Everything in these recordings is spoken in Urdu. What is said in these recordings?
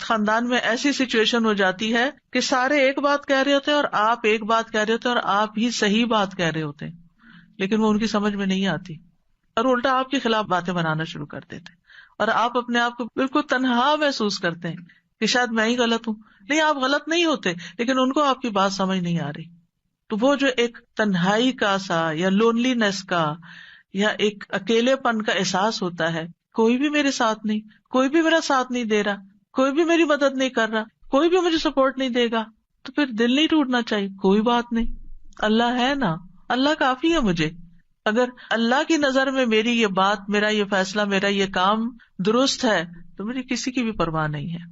خاندان میں ایسی سچویشن ہو جاتی ہے کہ سارے ایک بات کہہ رہے ہوتے ہیں اور آپ ایک بات کہہ رہے ہوتے ہیں اور آپ ہی صحیح بات کہہ رہے ہوتے ہیں، لیکن وہ ان کی سمجھ میں نہیں آتی اور الٹا آپ کے خلاف باتیں بنانا شروع کر دیتے ہیں اور آپ اپنے آپ کو بالکل تنہا محسوس کرتے ہیں کہ شاید میں ہی غلط ہوں. نہیں، آپ غلط نہیں ہوتے، لیکن ان کو آپ کی بات سمجھ نہیں آ رہی. تو وہ جو ایک تنہائی کا سا یا لونلی نیس کا یا ایک اکیلے پن کا احساس ہوتا ہے، کوئی بھی میرے ساتھ نہیں، کوئی بھی میرا ساتھ نہیں دے رہا، کوئی بھی میری مدد نہیں کر رہا، کوئی بھی مجھے سپورٹ نہیں دے گا، تو پھر دل نہیں ٹوٹنا چاہیے. کوئی بات نہیں، اللہ ہے نا، اللہ کافی ہے مجھے. اگر اللہ کی نظر میں میری یہ بات، میرا یہ فیصلہ، میرا یہ کام درست ہے تو میری کسی کی بھی پرواہ نہیں ہے.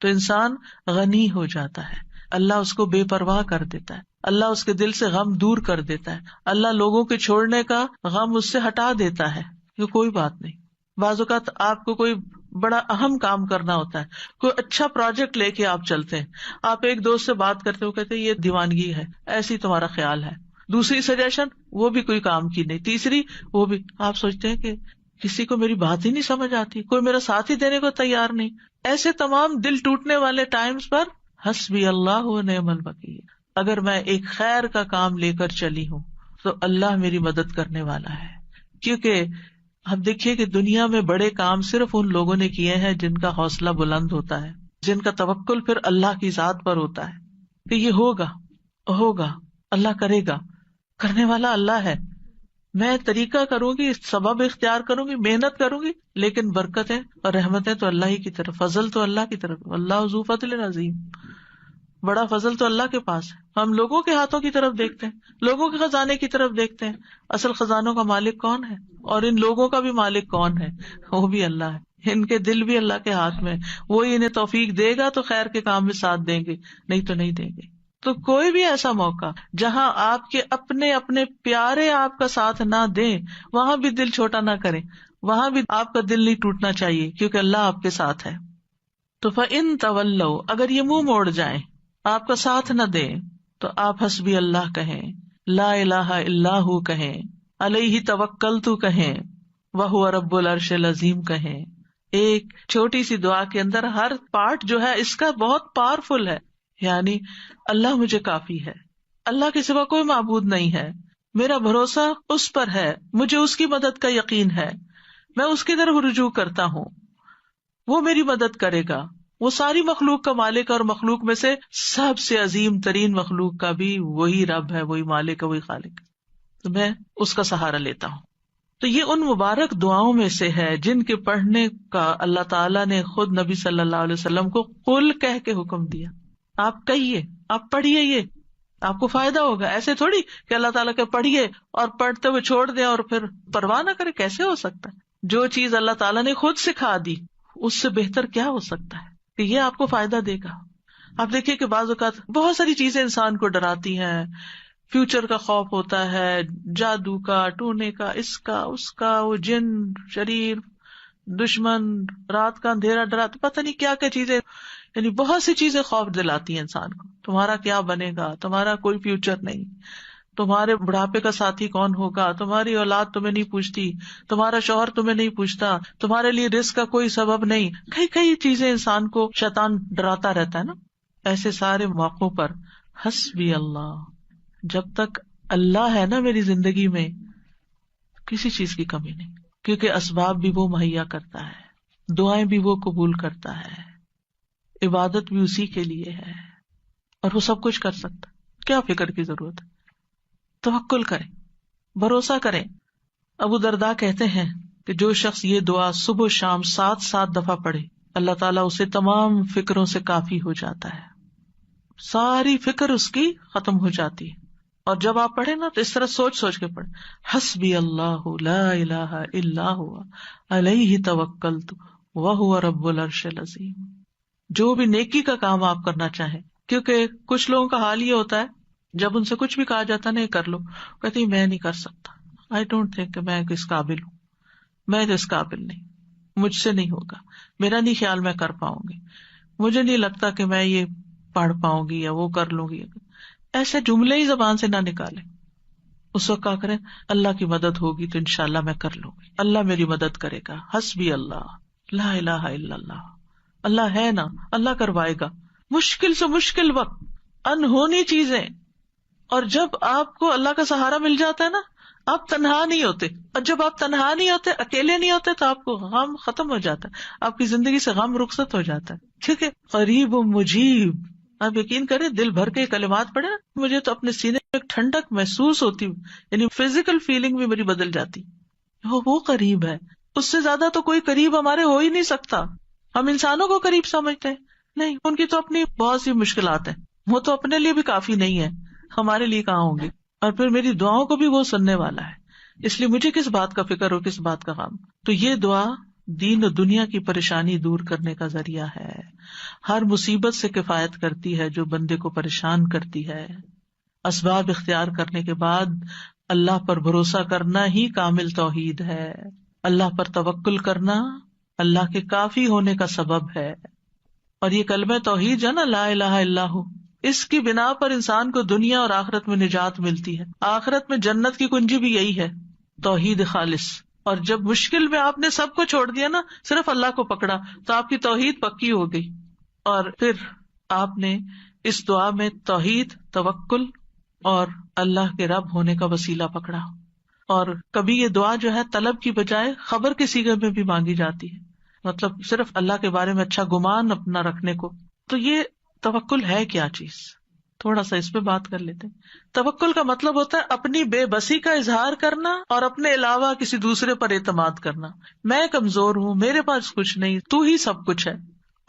تو انسان غنی ہو جاتا ہے، اللہ اس کو بے پرواہ کر دیتا ہے، اللہ اس کے دل سے غم دور کر دیتا ہے، اللہ لوگوں کے چھوڑنے کا غم اس سے ہٹا دیتا ہے کہ کوئی بات نہیں. بعض اوقات آپ کو کوئی بڑا اہم کام کرنا ہوتا ہے، کوئی اچھا پروجیکٹ لے کے آپ چلتے ہیں، آپ ایک دوست سے بات کرتے ہو، کہتے ہیں یہ دیوانگی ہے، ایسی تمہارا خیال ہے. دوسری سجیشن وہ بھی کوئی کام کی نہیں، تیسری وہ بھی. آپ سوچتے ہیں کہ کسی کو میری بات ہی نہیں سمجھ آتی، کوئی میرا ساتھ ہی دینے کو تیار نہیں. ایسے تمام دل ٹوٹنے والے ٹائمز پر حسبی اللہ و نعم الوکیل، اگر میں ایک خیر کا کام لے کر چلی ہوں تو اللہ میری مدد کرنے والا ہے. کیونکہ اب دیکھیے کہ دنیا میں بڑے کام صرف ان لوگوں نے کیے ہیں جن کا حوصلہ بلند ہوتا ہے، جن کا توکل پھر اللہ کی ذات پر ہوتا ہے کہ یہ ہوگا، اللہ کرے گا، کرنے والا اللہ ہے. میں طریقہ کروں گی، سبب اختیار کروں گی، محنت کروں گی، لیکن برکتیں اور رحمتیں تو اللہ ہی کی طرف، فضل تو اللہ کی طرف. اللہ ذو فضل عظیم، بڑا فضل تو اللہ کے پاس ہے. ہم لوگوں کے ہاتھوں کی طرف دیکھتے ہیں، لوگوں کے خزانے کی طرف دیکھتے ہیں، اصل خزانوں کا مالک کون ہے اور ان لوگوں کا بھی مالک کون ہے؟ وہ بھی اللہ ہے. ان کے دل بھی اللہ کے ہاتھ میں، وہی انہیں توفیق دے گا تو خیر کے کام میں ساتھ دیں گے، نہیں تو نہیں دیں گے. تو کوئی بھی ایسا موقع جہاں آپ کے اپنے پیارے آپ کا ساتھ نہ دیں، وہاں بھی دل چھوٹا نہ کریں، وہاں بھی آپ کا دل نہیں ٹوٹنا چاہیے، کیونکہ اللہ آپ کے ساتھ ہے. تو فَإِن تَوَلَّوْا، اگر یہ منہ موڑ جائیں، آپ کا ساتھ نہ دیں، تو آپ حسبی اللہ کہیں، لا الہ الا ہو کہیں، علیہ توکلت کہیں، وہو رب العرش العظیم کہیں. ایک چھوٹی سی دعا کے اندر ہر پارٹ جو ہے اس کا بہت پاورفل ہے. یعنی اللہ مجھے کافی ہے، اللہ کے سوا کوئی معبود نہیں ہے، میرا بھروسہ اس پر ہے، مجھے اس کی مدد کا یقین ہے، میں اس کی طرف رجوع کرتا ہوں، وہ میری مدد کرے گا. وہ ساری مخلوق کا مالک، اور مخلوق میں سے سب سے عظیم ترین مخلوق کا بھی وہی رب ہے، وہی مالک ہے، وہی خالق ہے. تو میں اس کا سہارا لیتا ہوں. تو یہ ان مبارک دعاؤں میں سے ہے جن کے پڑھنے کا اللہ تعالیٰ نے خود نبی صلی اللہ علیہ وسلم کو قل کہہ کے حکم دیا. آپ کہیے، آپ پڑھیے، یہ آپ کو فائدہ ہوگا. ایسے تھوڑی کہ اللہ تعالیٰ کے پڑھیے اور پڑھتے ہوئے چھوڑ دیں اور پھر پرواہ نہ کرے. کیسے ہو سکتا ہے؟ جو چیز اللہ تعالیٰ نے خود سکھا دی اس سے بہتر کیا ہو سکتا ہے کہ یہ آپ کو فائدہ دے گا. آپ دیکھیے کہ بعض اوقات بہت ساری چیزیں انسان کو ڈراتی ہیں. فیوچر کا خوف ہوتا ہے، جادو کا، ٹونے کا، اس کا، وہ جن، شریر، دشمن، رات کا اندھیرا ڈراتا، پتہ نہیں کیا کیا چیزیں، یعنی بہت سی چیزیں خوف دلاتی ہیں انسان کو. تمہارا کیا بنے گا، تمہارا کوئی فیوچر نہیں، تمہارے بڑھاپے کا ساتھی کون ہوگا، تمہاری اولاد تمہیں نہیں پوچھتی، تمہارا شوہر تمہیں نہیں پوچھتا، تمہارے لیے رزق کا کوئی سبب نہیں. کئی چیزیں انسان کو شیطان ڈراتا رہتا ہے نا. ایسے سارے موقعوں پر حسبی اللہ، جب تک اللہ ہے نا میری زندگی میں، کسی چیز کی کمی نہیں، کیونکہ اسباب بھی وہ مہیا کرتا ہے، دعائیں بھی وہ قبول کرتا ہے، عبادت بھی اسی کے لیے ہے، اور وہ سب کچھ کر سکتا. کیا فکر کی ضرورت ہے؟ توکل کریں، بھروسہ کریں. ابو درداء کہتے ہیں کہ جو شخص یہ دعا صبح و شام 7 دفعہ پڑھے، اللہ تعالیٰ اسے تمام فکروں سے کافی ہو جاتا ہے، ساری فکر اس کی ختم ہو جاتی ہے. اور جب آپ پڑھیں نا تو اس طرح سوچ کے پڑھیں، حسبی اللہ لا الہ الا ہوا علیہ توکلت وہو رب العرش العظیم. جو بھی نیکی کا کام آپ کرنا چاہیں، کیونکہ کچھ لوگوں کا حال یہ ہوتا ہے جب ان سے کچھ بھی کہا جاتا نہیں کر لو، کہتے ہیں میں نہیں کر سکتا، آئی ڈونٹ تھنک کہ میں اس قابل ہوں، میں تو اس قابل نہیں، مجھ سے نہیں ہوگا، میرا نہیں خیال میں کر پاؤں گی، مجھے نہیں لگتا کہ میں یہ پڑھ پاؤں گی یا وہ کر لوں گی. ایسے جملے ہی زبان سے نہ نکالیں. اس وقت کیا کریں، اللہ کی مدد ہوگی تو انشاءاللہ میں کر لوں گی، اللہ میری مدد کرے گا. حسبی اللہ لا الہ الا اللہ اللہ ہے نا, اللہ کروائے گا. مشکل سے مشکل وقت, انہونی چیزیں, اور جب آپ کو اللہ کا سہارا مل جاتا ہے نا, آپ تنہا نہیں ہوتے. اور جب آپ تنہا نہیں ہوتے, اکیلے نہیں ہوتے, تو آپ کو غم ختم ہو جاتا ہے, آپ کی زندگی سے غم رخصت ہو جاتا ہے. ٹھیک ہے, قریب و مجیب, آپ یقین کریں دل بھر کے کلمات پڑھے نا, مجھے تو اپنے سینے میں ایک ٹھنڈک محسوس ہوتی, یعنی فزیکل فیلنگ بھی میری بدل جاتی. وہ قریب ہے, اس سے زیادہ تو کوئی قریب ہمارے ہو ہی نہیں سکتا. ہم انسانوں کو قریب سمجھتے ہیں, نہیں, ان کی تو اپنی بہت سی مشکلات ہیں, وہ تو اپنے لیے بھی کافی نہیں ہے, ہمارے لیے کہاں ہوں گے. اور پھر میری دعاؤں کو بھی وہ سننے والا ہے, اس لیے مجھے کس بات کا فکر ہو, کس بات کا غم. تو یہ دعا دین و دنیا کی پریشانی دور کرنے کا ذریعہ ہے, ہر مصیبت سے کفایت کرتی ہے جو بندے کو پریشان کرتی ہے. اسباب اختیار کرنے کے بعد اللہ پر بھروسہ کرنا ہی کامل توحید ہے. اللہ پر توکل کرنا اللہ کے کافی ہونے کا سبب ہے. اور یہ کلمہ توحید ہے نا, لا الہ الا ہو, اس کی بنا پر انسان کو دنیا اور آخرت میں نجات ملتی ہے. آخرت میں جنت کی کنجی بھی یہی ہے, توحید خالص. اور جب مشکل میں آپ نے سب کو چھوڑ دیا نا, صرف اللہ کو پکڑا, تو آپ کی توحید پکی ہو گئی. اور پھر آپ نے اس دعا میں توحید, توکل اور اللہ کے رب ہونے کا وسیلہ پکڑا. اور کبھی یہ دعا جو ہے طلب کی بجائے خبر کے صیغے میں بھی مانگی جاتی ہے, مطلب صرف اللہ کے بارے میں اچھا گمان اپنا رکھنے کو. تو یہ توکل ہے کیا چیز, تھوڑا سا اس پہ بات کر لیتے ہیں. توکل کا مطلب ہوتا ہے اپنی بے بسی کا اظہار کرنا اور اپنے علاوہ کسی دوسرے پر اعتماد کرنا. میں کمزور ہوں, میرے پاس کچھ نہیں, تو ہی سب کچھ ہے.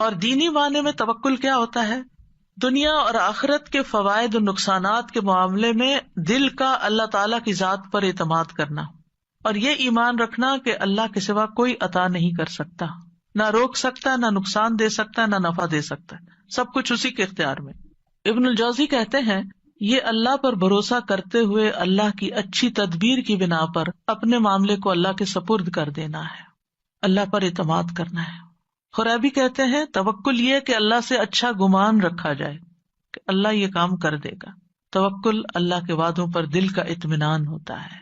اور دینی معنی میں توکل کیا ہوتا ہے, دنیا اور آخرت کے فوائد و نقصانات کے معاملے میں دل کا اللہ تعالیٰ کی ذات پر اعتماد کرنا, اور یہ ایمان رکھنا کہ اللہ کے سوا کوئی عطا نہیں کر سکتا, نہ روک سکتا, نہ نقصان دے سکتا, نہ نفع دے سکتا, سب کچھ اسی کے اختیار میں. ابن الجوزی کہتے ہیں یہ اللہ پر بھروسہ کرتے ہوئے اللہ کی اچھی تدبیر کی بنا پر اپنے معاملے کو اللہ کے سپرد کر دینا ہے, اللہ پر اعتماد کرنا ہے. خرابی کہتے ہیں توکل یہ کہ اللہ سے اچھا گمان رکھا جائے کہ اللہ یہ کام کر دے گا. توکل اللہ کے وعدوں پر دل کا اطمینان ہوتا ہے.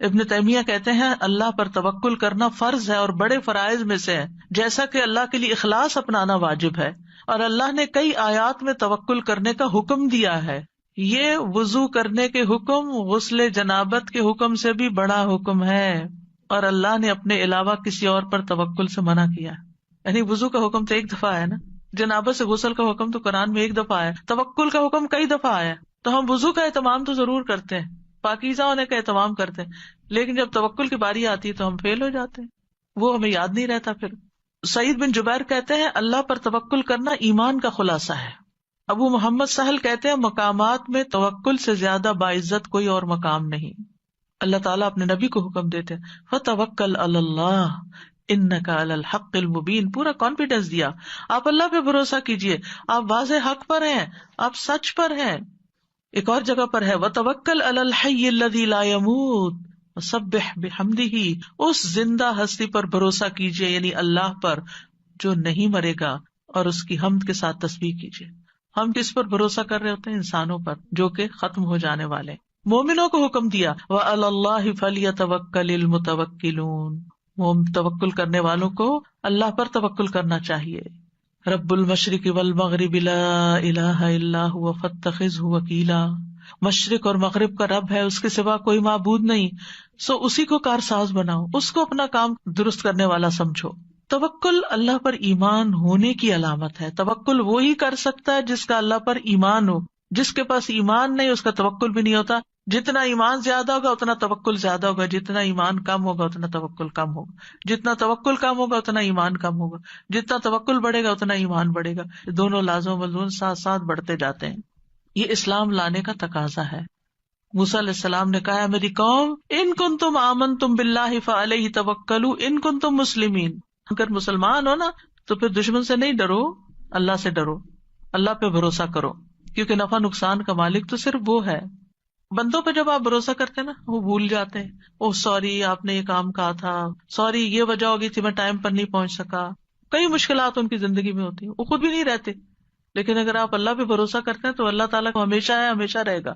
ابن تیمیہ کہتے ہیں اللہ پر توکل کرنا فرض ہے اور بڑے فرائض میں سے ہے, جیسا کہ اللہ کے لیے اخلاص اپنانا واجب ہے. اور اللہ نے کئی آیات میں توکل کرنے کا حکم دیا ہے. یہ وضو کرنے کے حکم غسل جنابت کے حکم سے بھی بڑا حکم ہے, اور اللہ نے اپنے علاوہ کسی اور پر توکل سے منع کیا. یعنی وضو کا حکم تو ایک دفعہ آیا نا, جنابت سے غسل کا حکم تو قرآن میں ایک دفعہ آیا, توکل کا حکم کئی دفعہ آیا. تو ہم وضو کا اہتمام تو ضرور کرتے ہیں, پاکیزہ ہونے کا اہتمام کرتے ہیں, لیکن جب توکل کی باری آتی ہے تو ہم فیل ہو جاتے ہیں, وہ ہمیں یاد نہیں رہتا. پھر سعید بن جبیر کہتے ہیں اللہ پر توکل کرنا ایمان کا خلاصہ ہے. ابو محمد سہل کہتے ہیں مقامات میں توکل سے زیادہ باعزت کوئی اور مقام نہیں. اللہ تعالیٰ اپنے نبی کو حکم دیتے ہیں فَتَوَكَّلْ عَلَى اللَّهِ اِنَّكَ عَلَى الْحَقِّ الْمُبِينِ, پورا کانفیڈینس دیا, آپ اللہ پہ بھروسہ کیجئے, آپ واضح حق پر ہیں, آپ سچ پر ہیں. ایک اور جگہ پر ہے وَتَوَكَّلْ عَلَى الْحَيِّ الَّذِي لَا يَمُوتُ وَسَبِّحْ بِحَمْدِهِ, اس زندہ ہستی پر بھروسہ کیجئے, یعنی اللہ پر جو نہیں مرے گا, اور اس کی حمد کے ساتھ تسبیح کیجئے. ہم کس پر بھروسہ کر رہے ہوتے ہیں؟ انسانوں پر جو کہ ختم ہو جانے والے. مومنوں کو حکم دیا وَعَلَى اللَّهِ فَلْيَتَوَكَّلِ الْمُتَوَكِّلُونَ, وہ توکل کرنے والوں کو اللہ پر توکل کرنا چاہیے. رب المشرق والمغرب لا الہ الا هو فاتخذہ وکیلا, مشرق اور مغرب کا رب ہے, اس کے سوا کوئی معبود نہیں, سو اسی کو کارساز بناؤ, اس کو اپنا کام درست کرنے والا سمجھو. توکل اللہ پر ایمان ہونے کی علامت ہے. توکل وہی کر سکتا ہے جس کا اللہ پر ایمان ہو. جس کے پاس ایمان نہیں اس کا توکل بھی نہیں ہوتا. جتنا ایمان زیادہ ہوگا اتنا توکل زیادہ ہوگا, جتنا ایمان کم ہوگا اتنا توکل کم ہوگا, جتنا توکل کم ہوگا اتنا ایمان کم ہوگا, جتنا توکل بڑھے گا اتنا ایمان بڑھے گا. دونوں لازم ملزوم ساتھ ساتھ بڑھتے جاتے ہیں. یہ اسلام لانے کا تقاضا ہے. موسیٰ علیہ السلام نے کہا میری قوم ان کنتم آمنتم باللہ فعلیہ توکلوا ان کنتم مسلمین, اگر مسلمان ہو نا تو پھر دشمن سے نہیں ڈرو, اللہ سے ڈرو, اللہ پہ بھروسہ کرو, کیونکہ نفع نقصان کا مالک تو صرف وہ ہے. بندوں پہ جب آپ بھروسہ کرتے ہیں نا وہ بھول جاتے ہیں, اوہ سوری آپ نے یہ کام کہا تھا, سوری یہ وجہ ہوگی تھی میں ٹائم پر نہیں پہنچ سکا. کئی مشکلات ان کی زندگی میں ہوتی ہیں, وہ خود بھی نہیں رہتے. لیکن اگر آپ اللہ پہ بھروسہ کرتے ہیں تو اللہ تعالیٰ کو ہمیشہ ہے, ہمیشہ رہے گا,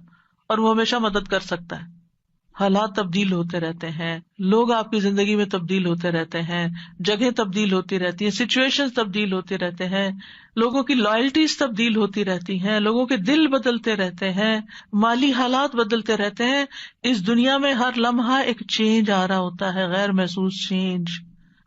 اور وہ ہمیشہ مدد کر سکتا ہے. حالات تبدیل ہوتے رہتے ہیں، لوگ آپ کی زندگی میں تبدیل ہوتے رہتے ہیں، جگہیں تبدیل ہوتی رہتی ہیں، سچویشن تبدیل ہوتے رہتے ہیں، لوگوں کی لائلٹیز تبدیل ہوتی رہتی ہیں، لوگوں کے دل بدلتے رہتے ہیں، مالی حالات بدلتے رہتے ہیں. اس دنیا میں ہر لمحہ ایک چینج آ رہا ہوتا ہے، غیر محسوس چینج،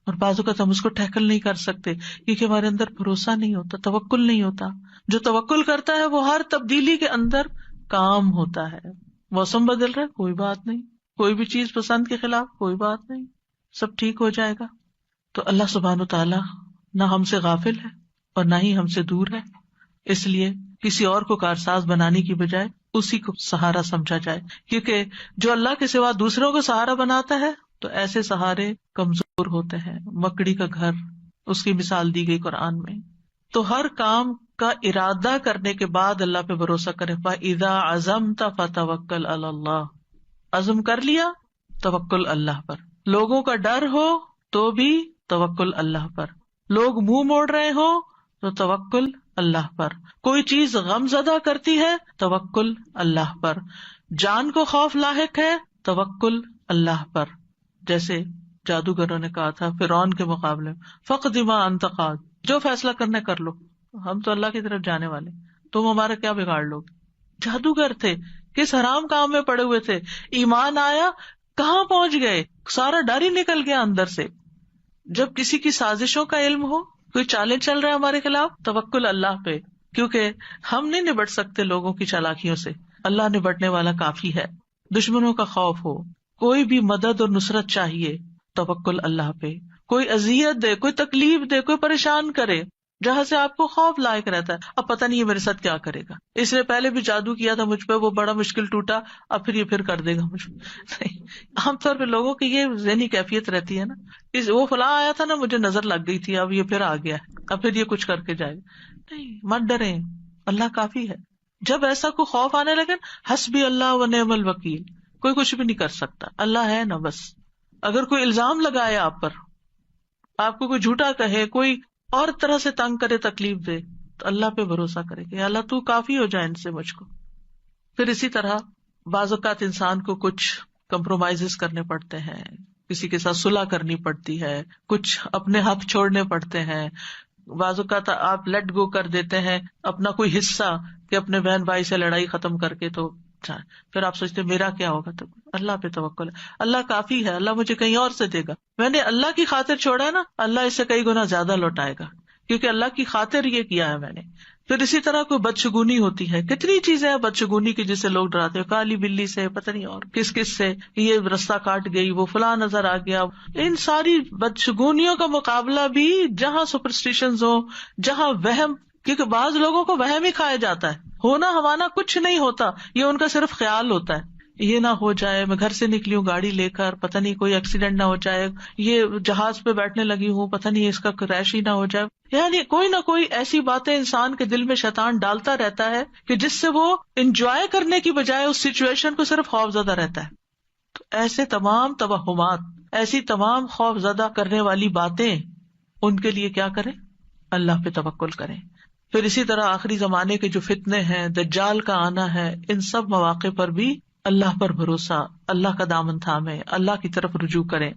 اور بعض اوقات ہم اس کو ٹیکل نہیں کر سکتے کیونکہ ہمارے اندر بھروسہ نہیں ہوتا، توکل نہیں ہوتا. جو توکل کرتا ہے وہ ہر تبدیلی کے اندر کام ہوتا ہے. موسم بدل رہا ہے، کوئی بات نہیں، کوئی بھی چیز پسند کے خلاف، کوئی بات نہیں، سب ٹھیک ہو جائے گا. تو اللہ سبحانہ وتعالی نہ ہم سے غافل ہے اور نہ ہی ہم سے دور ہے، اس لیے کسی اور کو کارساز بنانے کی بجائے اسی کو سہارا سمجھا جائے، کیونکہ جو اللہ کے سوا دوسروں کو سہارا بناتا ہے تو ایسے سہارے کمزور ہوتے ہیں. مکڑی کا گھر، اس کی مثال دی گئی قرآن میں. تو ہر کام کا ارادہ کرنے کے بعد اللہ پہ بھروسہ کرے. فَإِذَا عَزَمْتَ فَتَوَكَّلْ عَلَى اللَّهِ، عزم کر لیا توکل اللہ پر. لوگوں کا ڈر ہو تو بھی توکل اللہ پر، لوگ منہ موڑ رہے ہو تو توکل اللہ پر، کوئی چیز غم زدہ کرتی ہے توکل اللہ پر، جان کو خوف لاحق ہے توکل اللہ پر. جیسے جادوگروں نے کہا تھا فرعون کے مقابلے میں، فَقْضِ مَا أَنْتَ قَاضٍ، جو فیصلہ کرنا کر لو، ہم تو اللہ کی طرف جانے والے، تم ہمارا کیا بگاڑ لو گے. جادوگر تھے، کس حرام کام میں پڑے ہوئے تھے، ایمان آیا کہاں پہنچ گئے، سارا ڈر ہی نکل گیا اندر سے. جب کسی کی سازشوں کا علم ہو، کوئی چالیں چل رہا ہے ہمارے خلاف، توکل اللہ پہ، کیونکہ ہم نہیں نبٹ سکتے لوگوں کی چالاکیوں سے، اللہ نبٹنے والا کافی ہے. دشمنوں کا خوف ہو، کوئی بھی مدد اور نصرت چاہیے، توکل اللہ پہ. کوئی اذیت دے، کوئی تکلیف دے، کوئی پریشان کرے، جہاں سے آپ کو خوف لائق رہتا ہے، اب پتہ نہیں یہ میرے ساتھ کیا کرے گا، اس نے پہلے بھی جادو کیا تھا مجھ پہ، وہ بڑا مشکل ٹوٹا، اب پھر یہ پھر کر دے گا مجھ پہ. عام طور پہ لوگوں کی یہ ذہنی کیفیت رہتی ہے نا، وہ فلاں آیا تھا نا، مجھے نظر لگ گئی تھی، اب یہ پھر آ گیا ہے، اب پھر یہ کچھ کر کے جائے گا. نہیں، مت ڈریں، اللہ کافی ہے. جب ایسا کوئی خوف آنے لگے، حسبی اللہ و نعم الوکیل، کوئی کچھ بھی نہیں کر سکتا، اللہ ہے نا بس. اگر کوئی الزام لگائے آپ پر، آپ کو کوئی جھوٹا کہے، کوئی اور طرح سے تنگ کرے، تکلیف دے، تو اللہ پہ بھروسہ کرے کہ اللہ تو کافی ہو جائے ان سے مجھ کو. پھر اسی طرح بعض اوقات انسان کو کچھ کمپرومائز کرنے پڑتے ہیں، کسی کے ساتھ صلح کرنی پڑتی ہے، کچھ اپنے حق چھوڑنے پڑتے ہیں. بعض اوقات آپ لیٹ گو کر دیتے ہیں اپنا کوئی حصہ کہ اپنے بہن بھائی سے لڑائی ختم کر کے، تو پھر آپ سوچتے میرا کیا ہوگا. تو اللہ پہ توکل ہے، اللہ کافی ہے، اللہ مجھے کہیں اور سے دے گا. میں نے اللہ کی خاطر چھوڑا ہے نا، اللہ اس سے کئی گنا زیادہ لوٹائے گا، کیونکہ اللہ کی خاطر یہ کیا ہے میں نے. پھر اسی طرح کوئی بدشگونی ہوتی ہے، کتنی چیزیں ہیں بدشگونی کی جس سے لوگ ڈراتے ہیں، کالی بلی سے، پتہ نہیں اور کس کس سے، یہ رستہ کاٹ گئی، وہ فلاں نظر آ گیا. ان ساری بدشگونیوں کا مقابلہ بھی جہاں سپرسٹیشنز ہو، جہاں وہم، کیونکہ بعض لوگوں کو وہم ہی کھایا جاتا ہے، ہونا ہمانا کچھ نہیں ہوتا، یہ ان کا صرف خیال ہوتا ہے. یہ نہ ہو جائے، میں گھر سے نکلی ہوں گاڑی لے کر، پتہ نہیں کوئی ایکسیڈنٹ نہ ہو جائے، یہ جہاز پہ بیٹھنے لگی ہوں، پتہ نہیں اس کا کریش ہی نہ ہو جائے. یعنی کوئی نہ کوئی ایسی باتیں انسان کے دل میں شیطان ڈالتا رہتا ہے کہ جس سے وہ انجوائے کرنے کی بجائے اس سچویشن کو صرف خوف زدہ رہتا ہے. تو ایسے تمام توہمات، ایسی تمام خوف زدہ کرنے والی باتیں، ان کے لیے کیا کریں؟ اللہ پہ توکل کریں. پھر اسی طرح آخری زمانے کے جو فتنے ہیں، دجال کا آنا ہے، ان سب مواقع پر بھی اللہ پر بھروسہ، اللہ کا دامن تھامے، اللہ کی طرف رجوع کریں.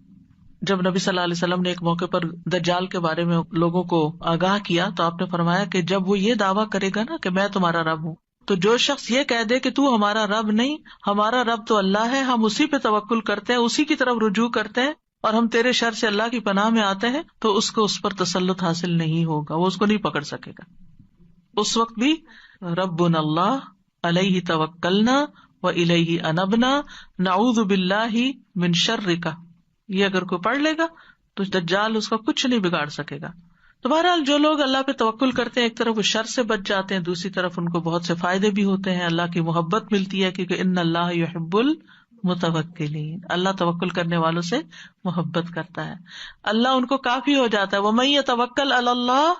جب نبی صلی اللہ علیہ وسلم نے ایک موقع پر دجال کے بارے میں لوگوں کو آگاہ کیا تو آپ نے فرمایا کہ جب وہ یہ دعویٰ کرے گا نا کہ میں تمہارا رب ہوں، تو جو شخص یہ کہہ دے کہ تو ہمارا رب نہیں، ہمارا رب تو اللہ ہے، ہم اسی پہ توکل کرتے ہیں، اسی کی طرف رجوع کرتے ہیں، اور ہم تیرے شر سے اللہ کی پناہ میں آتے ہیں، تو اس کو اس پر تسلط حاصل نہیں ہوگا، وہ اس کو نہیں پکڑ سکے گا. اس وقت بھی ربنا اللہ علیہ توکلنا وإلیہ انبنا نعوذ باللہ من شرک، یہ اگر کوئی پڑھ لے گا تو دجال اس کا کچھ نہیں بگاڑ سکے گا. تو بہرحال جو لوگ اللہ پہ توکل کرتے ہیں، ایک طرف وہ شر سے بچ جاتے ہیں، دوسری طرف ان کو بہت سے فائدے بھی ہوتے ہیں، اللہ کی محبت ملتی ہے، کیونکہ ان اللہ یحب المتوکلین، اللہ توکل کرنے والوں سے محبت کرتا ہے، اللہ ان کو کافی ہو جاتا ہے. ومن یتوکل علی اللہ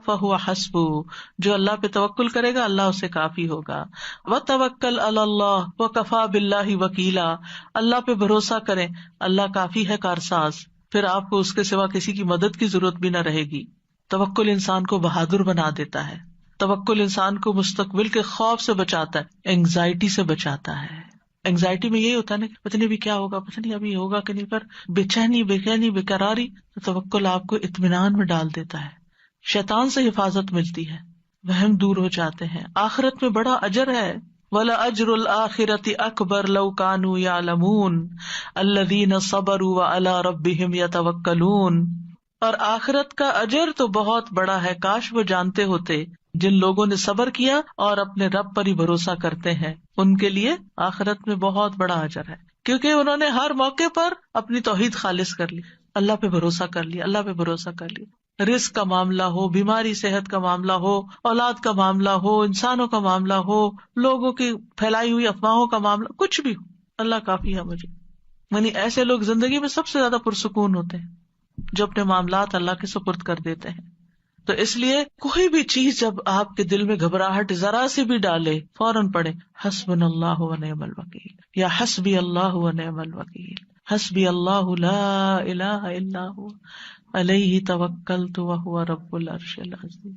فہو حسبہ، جو اللہ پہ توکل کرے گا اللہ اسے کافی ہوگا. وتوکل علی اللہ وکفی باللہ وکیلا، اللہ پہ بھروسہ کریں، اللہ کافی ہے کارساز، پھر آپ کو اس کے سوا کسی کی مدد کی ضرورت بھی نہ رہے گی. توکل انسان کو بہادر بنا دیتا ہے، توکل انسان کو مستقبل کے خوف سے بچاتا ہے، اینگزائٹی سے بچاتا ہے. اینگزائٹی میں یہی ہوتا ہے نا، پتہ نہیں ابھی کیا ہوگا، پتہ نہیں ابھی ہوگا کہ نہیں، پر بے چینی بے قراری، تو توکل آپ کو اطمینان میں ڈال دیتا ہے، شیطان سے حفاظت ملتی ہے، وہم دور ہو جاتے ہیں، آخرت میں بڑا اجر ہے۔ وَلَأَجْرُ الْآخِرَةِ أَكْبَرُ لَوْ كَانُوا يَعْلَمُونَ الَّذِينَ صَبَرُوا وَعَلَىٰ رَبِّهِمْ يَتَوَكَّلُونَ، اور آخرت کا اجر تو بہت بڑا ہے، کاش وہ جانتے ہوتے، جن لوگوں نے صبر کیا اور اپنے رب پر ہی بھروسہ کرتے ہیں، ان کے لیے آخرت میں بہت بڑا اجر ہے، کیونکہ انہوں نے ہر موقع پر اپنی توحید خالص کر لی، اللہ پہ بھروسہ کر لیا، اللہ پہ بھروسہ کر لیا، رزق کا معاملہ ہو، بیماری صحت کا معاملہ ہو، اولاد کا معاملہ ہو، انسانوں کا معاملہ ہو، لوگوں کی پھیلائی ہوئی افواہوں کا معاملہ، کچھ بھی ہو، اللہ کافی ہے مجھے۔ یعنی ایسے لوگ زندگی میں سب سے زیادہ پرسکون ہوتے ہیں جو اپنے معاملات اللہ کے سپرد کر دیتے ہیں۔ تو اس لیے کوئی بھی چیز جب آپ کے دل میں گھبراہٹ ذرا سی بھی ڈالے، فوراً پڑھے حسبنا اللہ و نعم الوکیل یا حسبی اللہ و نعم الوکیل، حسبی اللہ لا الہ الا هو علیہ توکلت وہو رب العرش العظیم۔